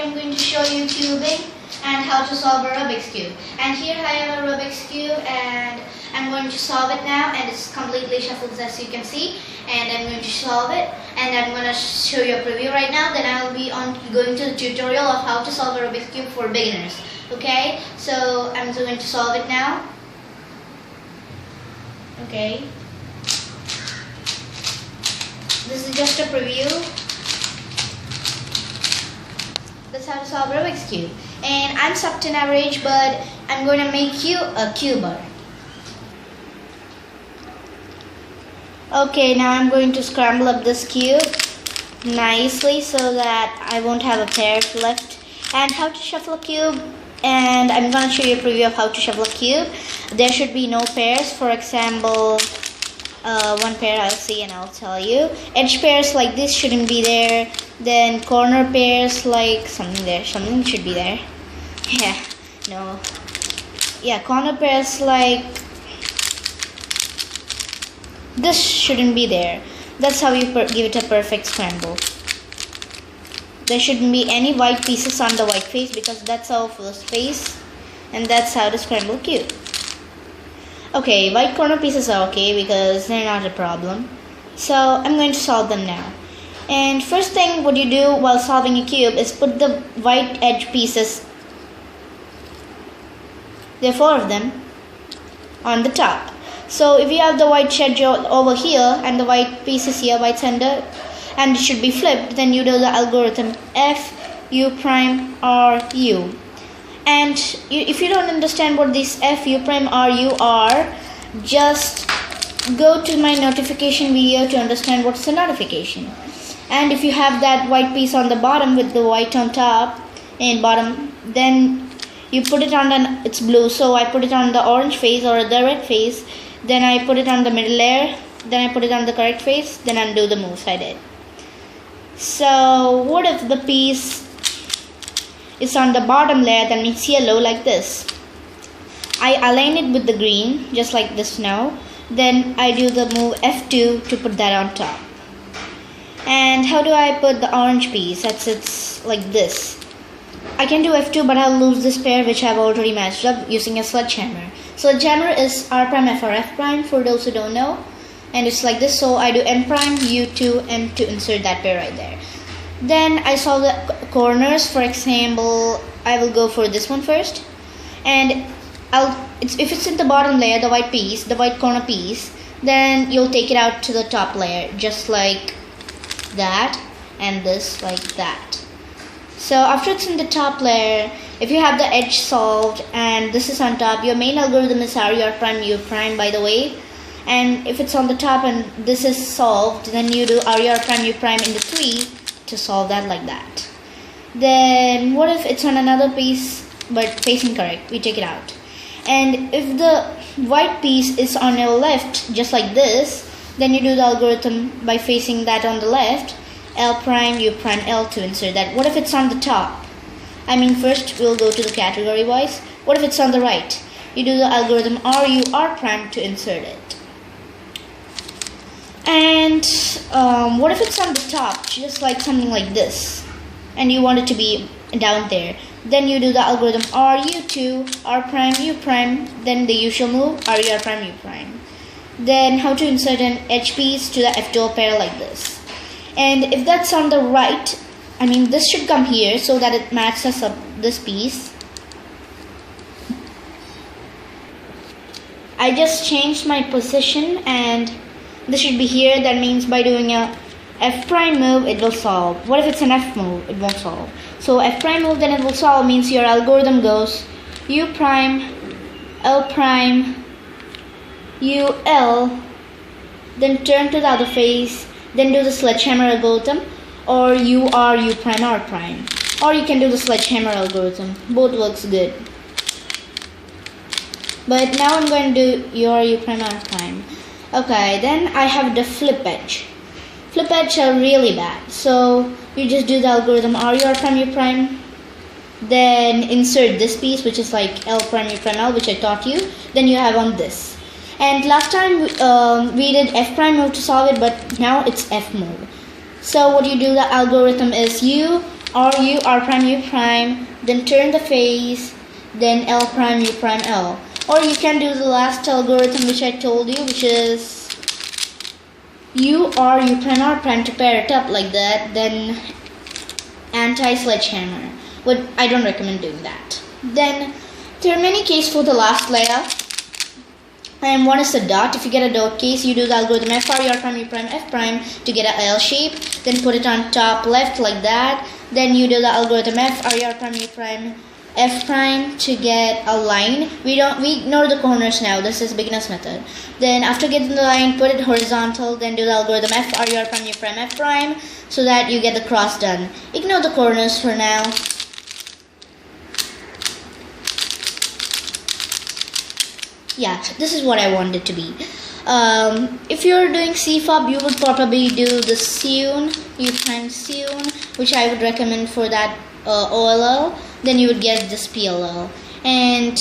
today I'm going to show you cubing and how to solve a Rubik's Cube. And here I have a Rubik's Cube and I'm going to solve it now, and it's completely shuffled as you can see, and I'm going to solve it and I'm going to show you a preview right now. Then I'll be going to the tutorial of how to solve a Rubik's Cube for beginners. Okay, so I'm going to solve it now. Okay, this is just a preview. That's how to solve Rubik's Cube. And I'm subton average, but I'm going to make you a cuber. Okay, now I'm going to scramble up this cube nicely so that I won't have a pair left. And how to shuffle a cube, and I'm going to show you a preview of how to shuffle a cube. There should be no pairs. For example, one pair I'll see and I'll tell you. Edge pairs like this shouldn't be there. Then corner pairs like something should be there. Yeah, no. Yeah, corner pairs like this shouldn't be there. That's how you give it a perfect scramble. There shouldn't be any white pieces on the white face because that's our first face, and that's how to scramble cube. Okay, white corner pieces are okay because they're not a problem. So I'm going to solve them now. And first thing what you do while solving a cube is put the white edge pieces, there are 4 of them, on the top. So if you have the white edge over here and the white pieces here, white center, and it should be flipped, then you do the algorithm F, U prime, R, U. And if you don't understand what these F, U prime, R, U are, just go to my notification video to understand what's a notification. And if you have that white piece on the bottom with the white on top and bottom, then you put it on it's blue, so I put it on the orange face or the red face, then I put it on the middle layer, then I put it on the correct face, then undo the moves I did. So what if the piece is on the bottom layer, that means yellow like this. I align it with the green just like this now, then I do the move F2 to put that on top. And how do I put the orange piece? It's like this. I can do F2, but I'll lose this pair which I've already matched up using a sledgehammer. Sledgehammer is R prime F or F prime for those who don't know, and it's like this. So I do N prime U2 M to insert that pair right there. Then I solve the corners. For example, I will go for this one first, and if it's in the bottom layer, the white piece, the white corner piece, then you'll take it out to the top layer just like that, and this like that. So after it's in the top layer, if you have the edge solved and this is on top, your main algorithm is R, U prime, U prime, by the way. And if it's on the top and this is solved, then you do R, U prime, U prime into 3 to solve that like that. Then what if it's on another piece but facing correct? We take it out. And if the white piece is on your left just like this, then you do the algorithm by facing that on the left, L prime, U prime, L to insert that. What if it's on the top? I mean, first we'll go to the category wise. What if it's on the right? You do the algorithm R, U, R prime to insert it. And what if it's on the top, just like something like this, and you want it to be down there? Then you do the algorithm R, U2, R prime, U prime, then the usual move, R, U, R prime, U prime. Then how to insert an edge piece to the F2 pair like this. And if that's on the right, I mean this should come here so that it matches up this piece. I just changed my position and this should be here. That means by doing a F prime move it will solve. What if it's an F move? It won't solve. So F prime move, then it will solve, means your algorithm goes U prime, L prime, U, L, then turn to the other face, then do the sledgehammer algorithm, or U, R, U prime, R prime. Or you can do the sledgehammer algorithm. Both works good. But now I'm going to do U, R, U prime, R prime. Okay, then I have the flip edge. Flip edge are really bad. So you just do the algorithm R, U, R prime, U prime. Then insert this piece, which is like L prime, U prime, L, which I taught you. Then you have on this. And last time we did F prime move to solve it, but now it's F move. So what you do, the algorithm is U, R U R prime U prime, then turn the face, then L prime U prime L. Or you can do the last algorithm which I told you, which is U R U prime R prime to pair it up like that, then anti-sledgehammer. But I don't recommend doing that. Then there are many cases for the last layer. And one is a dot. If you get a dot case, you do the algorithm F R U R prime U prime F prime to get a L shape. Then put it on top left like that. Then you do the algorithm F R U R prime U prime F prime to get a line. We ignore the corners now. This is beginner's method. Then after getting the line, put it horizontal. Then do the algorithm F R U R prime U prime F prime so that you get the cross done. Ignore the corners for now. Yeah, this is what I want it to be. If you're doing CFOB, you would probably do the sewn, U prime sewn, which I would recommend for that OLL. Then you would get this PLL and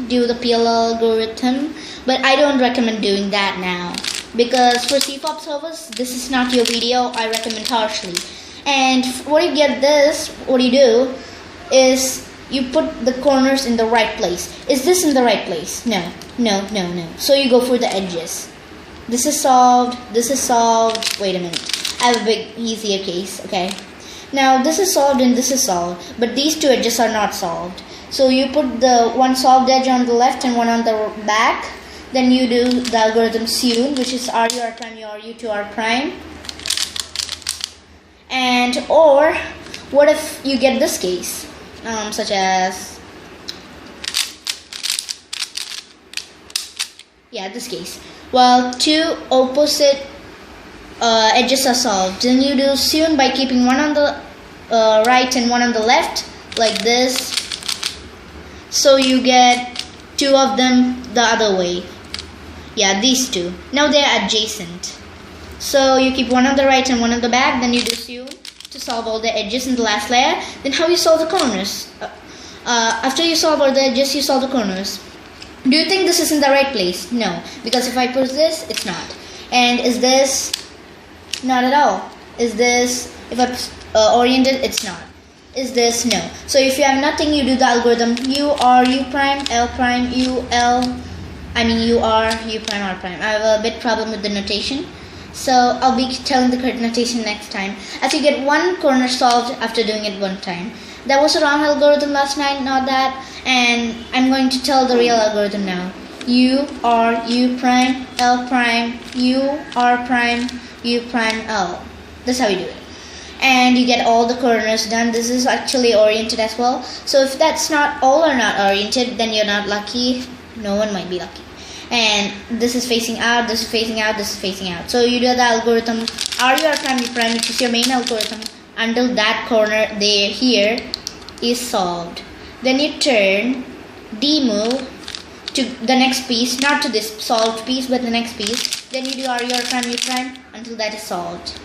do the PLL algorithm. But I don't recommend doing that now because for CFOB service, this is not your video. I recommend harshly. And what you get this, what you do is you put the corners in the right place. Is this in the right place? No. So you go for the edges. This is solved. This is solved. Wait a minute. I have a big, easier case. Okay. Now this is solved and this is solved. But these two edges are not solved. So you put the one solved edge on the left and one on the back. Then you do the algorithm sewn, which is R U R prime U R U to R prime. And or what if you get this case, such as this case. Well, two opposite edges are solved. Then you do sewn by keeping one on the right and one on the left, like this. So you get two of them the other way. Yeah, these two. Now they are adjacent. So you keep one on the right and one on the back. Then you do sewn to solve all the edges in the last layer. Then how you solve the corners? After you solve all the edges, you solve the corners. Do you think this is in the right place? No, because if I push this, it's not. And is this? Not at all. Is this? If I orient it, it's not. Is this? No. So if you have nothing, you do the algorithm U R U prime L prime U L. I mean U R U prime R prime. I have a bit problem with the notation, so I'll be telling the correct notation next time. As you get one corner solved after doing it one time. That was a wrong algorithm last night, not that. And I'm going to tell the real algorithm now. U R U prime L prime U R prime U prime L. That's how you do it. And you get all the corners done. This is actually oriented as well. So if that's not all or not oriented, then you're not lucky. No one might be lucky. And this is facing out, this is facing out, this is facing out. So you do the algorithm R U R prime U prime, which is your main algorithm, until that corner there here is solved. Then you turn, demove to the next piece, not to this solved piece, but the next piece. Then you do R U R prime U prime until that is solved.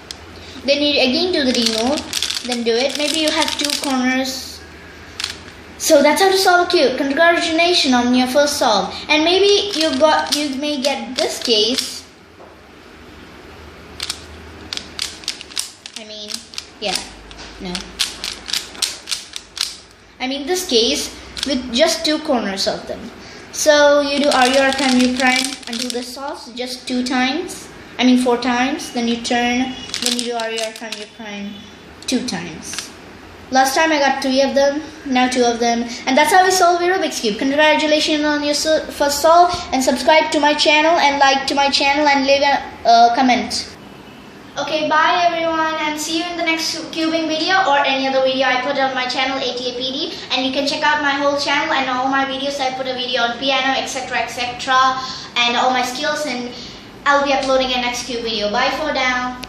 Then you again do the demove, then do it. Maybe you have two corners. So that's how to solve a cube. Congratulations on your first solve. And maybe you may get this case. This case with just two corners of them. So you do R U R prime U prime until this solves just 4 times. Then you turn, then you do R U R prime U prime 2 times. Last time I got 3 of them, now 2 of them. And that's how we solve a Rubik's Cube. Congratulations on your first solve, and subscribe to my channel and like to my channel and leave a comment. Okay, bye everyone, and see you in the next cubing video or any other video I put on my channel ATAPD. And you can check out my whole channel and all my videos. I put a video on piano, etc, and all my skills, and I'll be uploading a next cube video. Bye for now.